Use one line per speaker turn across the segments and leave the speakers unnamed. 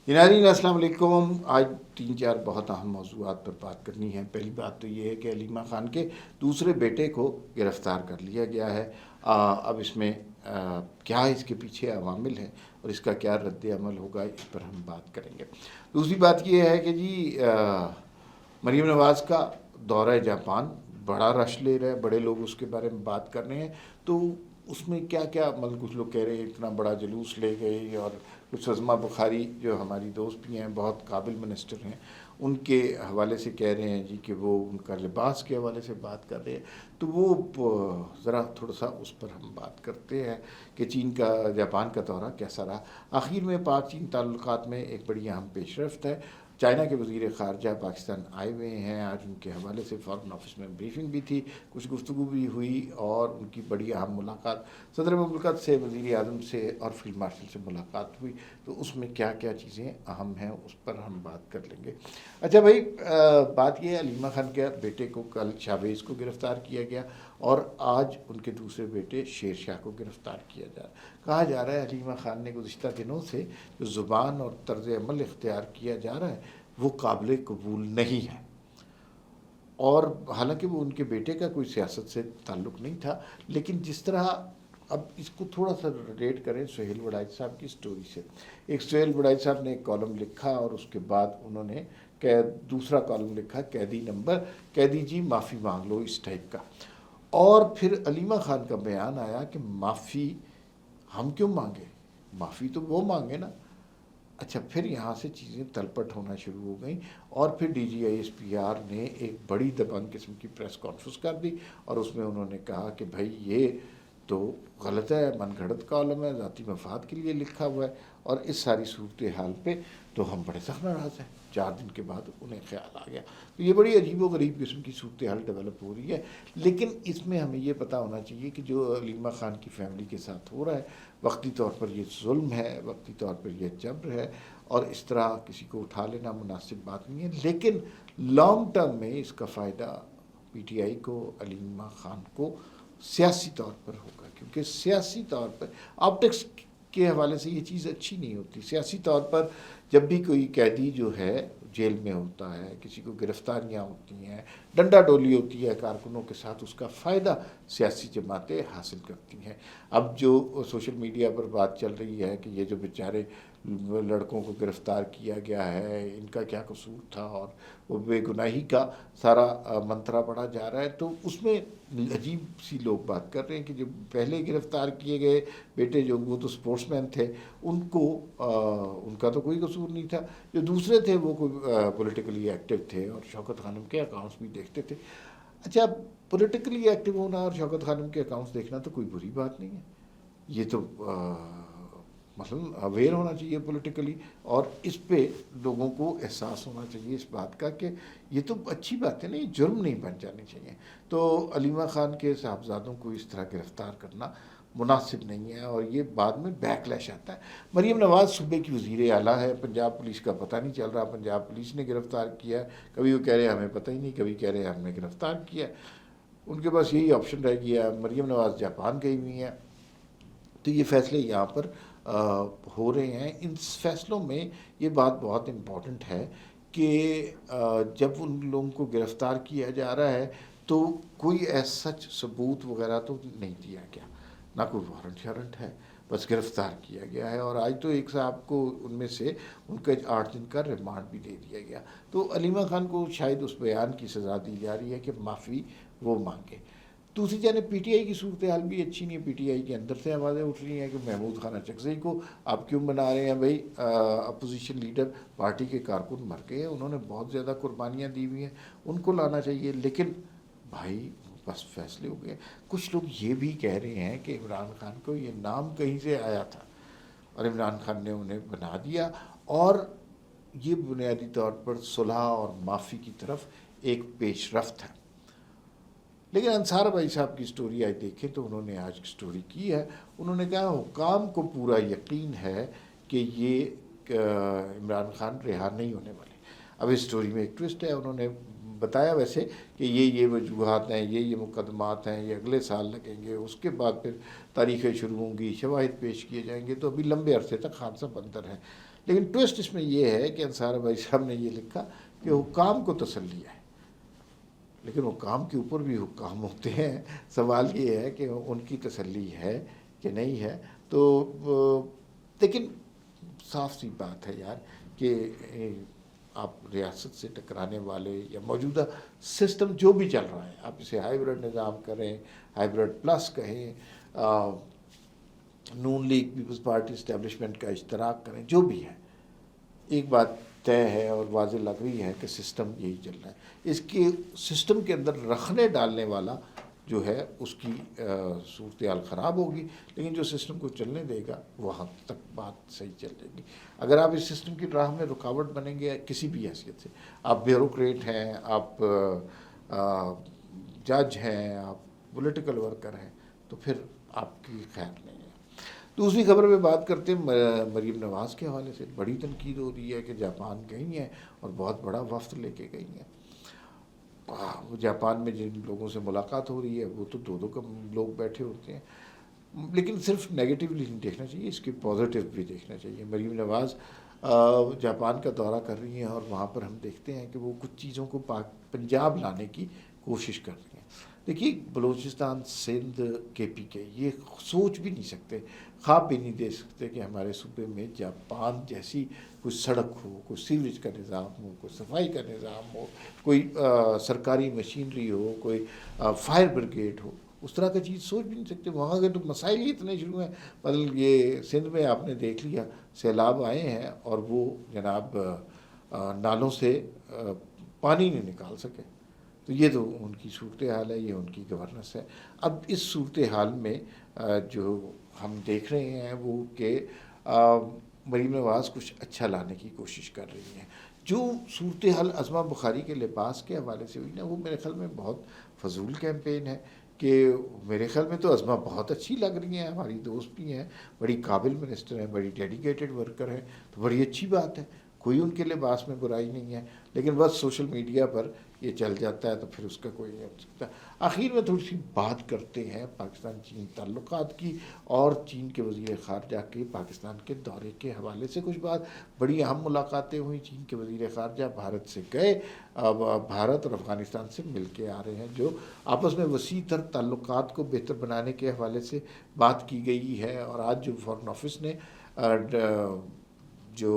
ناظرین السلام علیکم. آج تین چار بہت اہم موضوعات پر بات کرنی ہے. پہلی بات تو یہ ہے کہ علیمہ خان کے دوسرے بیٹے کو گرفتار کر لیا گیا ہے. اب اس میں کیا اس کے پیچھے عوامل ہیں اور اس کا کیا رد عمل ہوگا، اس پر ہم بات کریں گے. دوسری بات یہ ہے کہ جی مریم نواز کا دورہ جاپان بڑا رش لے رہا ہے، بڑے لوگ اس کے بارے میں بات کر رہے ہیں. تو اس میں کیا کیا کچھ لوگ کہہ رہے ہیں اتنا بڑا جلوس لے گئے، اور کچھ سزما بخاری جو ہماری دوست بھی ہیں، بہت قابل منسٹر ہیں، ان کے حوالے سے کہہ رہے ہیں جی کہ وہ ان کا لباس کے حوالے سے بات کر رہے ہیں. تو وہ ذرا تھوڑا سا اس پر ہم بات کرتے ہیں کہ چین کا جاپان کا دورہ کیسا رہا. آخر میں پاک چین تعلقات میں ایک بڑی اہم پیش رفت ہے. چائنا کے وزیر خارجہ پاکستان آئے ہوئے ہیں. آج ان کے حوالے سے فارن آفس میں بریفنگ بھی تھی، کچھ گفتگو بھی ہوئی، اور ان کی بڑی اہم ملاقات صدر مملکت سے، وزیر اعظم سے اور فیلڈ مارشل سے ملاقات ہوئی. تو اس میں کیا کیا چیزیں اہم ہیں اس پر ہم بات کر لیں گے. اچھا بھائی، بات یہ ہے علیمہ خان کے بیٹے کو کل شاہبیز کو گرفتار کیا گیا، اور آج ان کے دوسرے بیٹے شیر شاہ کو گرفتار کیا جا رہا ہے. کہا جا رہا ہے علیمہ خان نے گزشتہ دنوں سے جو زبان اور طرز عمل اختیار کیا جا رہا ہے وہ قابل قبول نہیں ہے. اور حالانکہ وہ ان کے بیٹے کا کوئی سیاست سے تعلق نہیں تھا، لیکن جس طرح اب اس کو تھوڑا سا ریلیٹ کریں سہیل وڑائچ صاحب کی سٹوری سے. ایک سہیل وڑائچ صاحب نے ایک کالم لکھا، اور اس کے بعد انہوں نے دوسرا کالم لکھا قیدی نمبر، قیدی جی معافی مانگ لو، اس ٹائپ کا. اور پھر علیمہ خان کا بیان آیا کہ معافی ہم کیوں مانگے، معافی تو وہ مانگے نا. اچھا، پھر یہاں سے چیزیں تلپٹ ہونا شروع ہو گئیں، اور پھر D G I S P R نے ایک بڑی دبنگ قسم کی پریس کانفرنس کر دی، اور اس میں انہوں نے کہا کہ بھائی یہ تو غلط ہے، من گھڑت کالم ہے، ذاتی مفاد کے لیے لکھا ہوا ہے. اور اس ساری صورتحال پہ تو ہم بڑے سخت ناراض ہیں. 4 دن کے بعد انہیں خیال آ گیا. تو یہ بڑی عجیب و غریب قسم کی صورتحال ڈیولپ ہو رہی ہے. لیکن اس میں ہمیں یہ پتہ ہونا چاہیے کہ جو علیمہ خان کی فیملی کے ساتھ ہو رہا ہے، وقتی طور پر یہ ظلم ہے، وقتی طور پر یہ جبر ہے، اور اس طرح کسی کو اٹھا لینا مناسب بات نہیں ہے. لیکن لانگ ٹرم میں اس کا فائدہ پی ٹی آئی کو، علیمہ خان کو سیاسی طور پر ہوگا، کیونکہ سیاسی طور پر آپٹکس کے حوالے سے یہ چیز اچھی نہیں ہوتی. سیاسی طور پر جب بھی کوئی قیدی جو ہے جیل میں ہوتا ہے، کسی کو گرفتاریاں ہوتی ہیں، ڈنڈا ڈولی ہوتی ہے کارکنوں کے ساتھ، اس کا فائدہ سیاسی جماعتیں حاصل کرتی ہیں. اب جو سوشل میڈیا پر بات چل رہی ہے کہ یہ جو بیچارے لڑکوں کو گرفتار کیا گیا ہے، ان کا کیا قصور تھا، اور وہ بے گناہی کا سارا منترا پڑھا جا رہا ہے. تو اس میں عجیب سی لوگ بات کر رہے ہیں کہ جو پہلے گرفتار کیے گئے بیٹے جو وہ تو سپورٹس مین تھے، ان کا تو کوئی قصور نہیں تھا. جو دوسرے تھے وہ کوئی پولیٹیکلی ایکٹیو تھے، اور شوکت خانم کے اکاؤنٹس بھی دیکھتے تھے. اچھا، پولیٹیکلی ایکٹیو ہونا اور شوکت خانم کے اکاؤنٹس دیکھنا تو کوئی بری بات نہیں ہے. یہ تو مثلا اویئر ہونا چاہیے پولیٹیکلی، اور اس پہ لوگوں کو احساس ہونا چاہیے اس بات کا کہ یہ تو اچھی بات ہے نا، یہ جرم نہیں بن جانی چاہیے. تو علیمہ خان کے صاحبزادوں کو اس طرح گرفتار کرنا مناسب نہیں ہے، اور یہ بعد میں بیک لیش آتا ہے. مریم نواز صوبے کی وزیر اعلیٰ ہے، پنجاب پولیس کا پتہ نہیں چل رہا پنجاب پولیس نے گرفتار کیا ہے. کبھی وہ کہہ رہے ہیں ہمیں پتہ ہی نہیں، کبھی کہہ رہے ہیں ہم نے گرفتار کیا ہے. ان کے پاس یہی آپشن رہ گیا. مریم نواز جاپان گئی ہوئی ہیں. تو یہ فیصلے یہاں پر ہو رہے ہیں. ان فیصلوں میں یہ بات بہت امپورٹنٹ ہے کہ جب ان لوگوں کو گرفتار کیا جا رہا ہے تو کوئی ایسا ثبوت وغیرہ تو نہیں دیا گیا، نہ کوئی وارنٹ شارنٹ ہے، بس گرفتار کیا گیا ہے. اور آج تو ایک صاحب کو ان میں سے ان کا 8 دن کا ریمانڈ بھی دے دیا گیا. تو علیمہ خان کو شاید اس بیان کی سزا دی جا رہی ہے کہ معافی وہ مانگے. دوسری جانب پی ٹی آئی کی صورتحال بھی اچھی نہیں ہے. پی ٹی آئی کے اندر سے آوازیں اٹھ رہی ہیں کہ محمود خان اچکزئی کو آپ کیوں بنا رہے ہیں. بھائی اپوزیشن لیڈر پارٹی کے کارکن مر گئے ہیں، انہوں نے بہت زیادہ قربانیاں دی ہوئی ہیں، ان کو لانا چاہیے. لیکن بھائی بس فیصلے ہو گئے. کچھ لوگ یہ بھی کہہ رہے ہیں کہ عمران خان کو یہ نام کہیں سے آیا تھا، اور عمران خان نے انہیں بنا دیا، اور یہ بنیادی طور پر صلح اور معافی کی طرف ایک پیش رفت ہے. لیکن انصار بھائی صاحب کی سٹوری آج دیکھیں تو انہوں نے آج سٹوری کی ہے. انہوں نے کہا حکام کو پورا یقین ہے کہ یہ عمران خان رہا نہیں ہونے والے. اب اس سٹوری میں ایک ٹوسٹ ہے. انہوں نے بتایا ویسے کہ یہ وجوہات ہیں، یہ مقدمات ہیں، یہ اگلے سال لگیں گے، اس کے بعد پھر تاریخیں شروع ہوں گی، شواہد پیش کیے جائیں گے. تو ابھی لمبے عرصے تک حادثہ بندر ہے. لیکن ٹوسٹ اس میں یہ ہے کہ انصار بھائی صاحب نے یہ لکھا کہ حکام کو تسلی ہے، لیکن حکام کے اوپر بھی حکام ہوتے ہیں، سوال یہ ہے کہ ان کی تسلی ہے کہ نہیں ہے۔ تو لیکن صاف سی بات ہے یار کہ آپ ریاست سے ٹکرانے والے یا موجودہ سسٹم جو بھی چل رہا ہے، آپ اسے ہائیبرڈ نظام کریں، ہائیبرڈ پلس کہیں، نون لیگ پیپلز پارٹی اسٹیبلشمنٹ کا اشتراک کریں، جو بھی ہے، ایک بات طے ہے اور واضح لگ رہی ہے کہ سسٹم یہی چل رہا ہے۔ اس کے سسٹم کے اندر رکھنے ڈالنے والا جو ہے اس کی صورتحال خراب ہوگی، لیکن جو سسٹم کو چلنے دے گا وہاں تک بات صحیح چل جائے گی۔ اگر آپ اس سسٹم کی راہ میں رکاوٹ بنیں گے کسی بھی حیثیت سے، آپ بیوروکریٹ ہیں، آپ جج ہیں، آپ پولیٹیکل ورکر ہیں، تو پھر آپ کی خیر نہیں ہے۔ دوسری خبر پہ بات کرتے ہیں مریم نواز کے حوالے سے۔ بڑی تنقید ہو رہی ہے کہ جاپان گئی ہیں اور بہت بڑا وفد لے کے گئی ہیں۔ وہ جاپان میں جن لوگوں سے ملاقات ہو رہی ہے وہ تو دو لوگ بیٹھے ہوتے ہیں، لیکن صرف نیگیٹیولی نہیں دیکھنا چاہیے، اس کی پازیٹیو بھی دیکھنا چاہیے۔ مریم نواز جاپان کا دورہ کر رہی ہیں اور وہاں پر ہم دیکھتے ہیں کہ وہ کچھ چیزوں کو پنجاب لانے کی کوشش کر رہی ہیں۔ دیکھیے بلوچستان، سندھ، کے پی کے، یہ سوچ بھی نہیں سکتے، خواب بھی نہیں دے سکتے کہ ہمارے صوبے میں جاپان جیسی کوئی سڑک ہو، کوئی سیوریج کا نظام ہو، کوئی صفائی کا نظام ہو، کوئی سرکاری مشینری ہو، کوئی فائر بریگیڈ ہو، اس طرح کا چیز سوچ بھی نہیں سکتے۔ وہاں کے تو مسائل ہی اتنے شروع ہیں، مطلب یہ سندھ میں آپ نے دیکھ لیا سیلاب آئے ہیں اور وہ جناب نالوں سے پانی نہیں نکال سکے، تو یہ تو ان کی صورتحال ہے، یہ ان کی گورننس ہے۔ اب اس صورتحال میں جو ہم دیکھ رہے ہیں وہ کہ مریم نواز کچھ اچھا لانے کی کوشش کر رہی ہیں۔ جو صورتحال عظمہ بخاری کے لباس کے حوالے سے ہوئی نا، وہ میرے خیال میں بہت فضول کیمپین ہے، کہ میرے خیال میں تو عظمہ بہت اچھی لگ رہی ہیں، ہماری دوست بھی ہیں، بڑی قابل منسٹر ہیں، بڑی ڈیڈیکیٹڈ ورکر ہیں، تو بڑی اچھی بات ہے، کوئی ان کے لباس میں برائی نہیں ہے، لیکن بس سوشل میڈیا پر یہ چل جاتا ہے تو پھر اس کا کوئی نہیں ہو سکتا۔ آخر میں تھوڑی سی بات کرتے ہیں پاکستان چین تعلقات کی اور چین کے وزیر خارجہ کے پاکستان کے دورے کے حوالے سے کچھ بات۔ بڑی اہم ملاقاتیں ہوئیں، چین کے وزیر خارجہ بھارت سے گئے، اب بھارت اور افغانستان سے مل کے آ رہے ہیں، جو آپس میں وسیع تر تعلقات کو بہتر بنانے کے حوالے سے بات کی گئی ہے۔ اور آج جو فارن آفس نے جو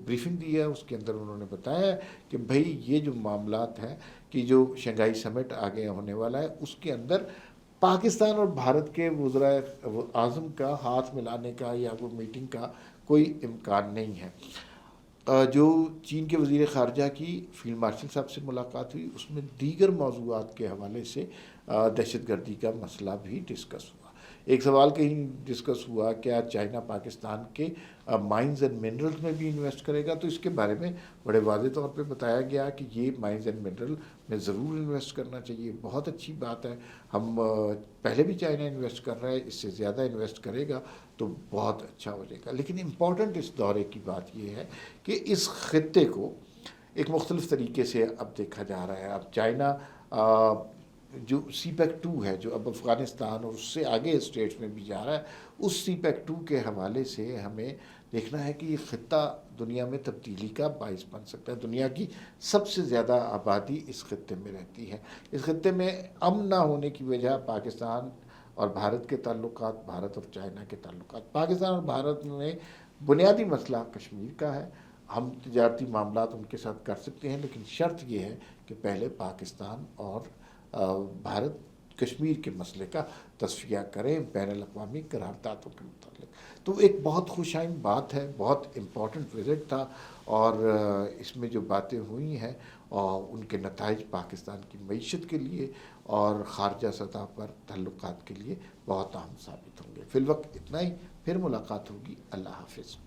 بریفنگ دی ہے اس کے اندر انہوں نے بتایا کہ بھئی یہ جو معاملات ہیں کہ جو شنگھائی سمٹ آگے ہونے والا ہے اس کے اندر پاکستان اور بھارت کے وزرائے اعظم کا ہاتھ ملانے کا یا کوئی میٹنگ کا کوئی امکان نہیں ہے۔ جو چین کے وزیر خارجہ کی فیلڈ مارشل صاحب سے ملاقات ہوئی، اس میں دیگر موضوعات کے حوالے سے دہشت گردی کا مسئلہ بھی ڈسکس ہوا۔ ایک سوال کہیں ڈسکس ہوا کیا چائنا پاکستان کے مائنز اینڈ منرلز میں بھی انویسٹ کرے گا، تو اس کے بارے میں بڑے واضح طور پہ بتایا گیا کہ یہ مائنز اینڈ منرل میں ضرور انویسٹ کرنا چاہیے، بہت اچھی بات ہے۔ ہم پہلے بھی چائنا انویسٹ کر رہا ہے، اس سے زیادہ انویسٹ کرے گا تو بہت اچھا ہو جائے گا۔ لیکن امپورٹنٹ اس دورے کی بات یہ ہے کہ اس خطے کو ایک مختلف طریقے سے اب دیکھا جا رہا ہے۔ اب چائنا جو سی پیک 2 ہے، جو اب افغانستان اور اس سے آگے اسٹیٹس میں بھی جا رہا ہے، اس سی پیک 2 کے حوالے سے ہمیں دیکھنا ہے کہ یہ خطہ دنیا میں تبدیلی کا باعث بن سکتا ہے۔ دنیا کی سب سے زیادہ آبادی اس خطے میں رہتی ہے۔ اس خطے میں امن نہ ہونے کی وجہ پاکستان اور بھارت کے تعلقات، بھارت اور چائنا کے تعلقات، پاکستان اور بھارت میں بنیادی مسئلہ کشمیر کا ہے۔ ہم تجارتی معاملات ان کے ساتھ کر سکتے ہیں، لیکن شرط یہ ہے کہ پہلے پاکستان اور بھارت کشمیر کے مسئلے کا تصفیہ کریں بین الاقوامی قراردادوں کے متعلق۔ تو ایک بہت خوش آئند بات ہے، بہت امپورٹنٹ وزٹ تھا، اور اس میں جو باتیں ہوئی ہیں اور ان کے نتائج پاکستان کی معیشت کے لیے اور خارجہ سطح پر تعلقات کے لیے بہت اہم ثابت ہوں گے۔ فی الوقت اتنا ہی، پھر ملاقات ہوگی۔ اللہ حافظ۔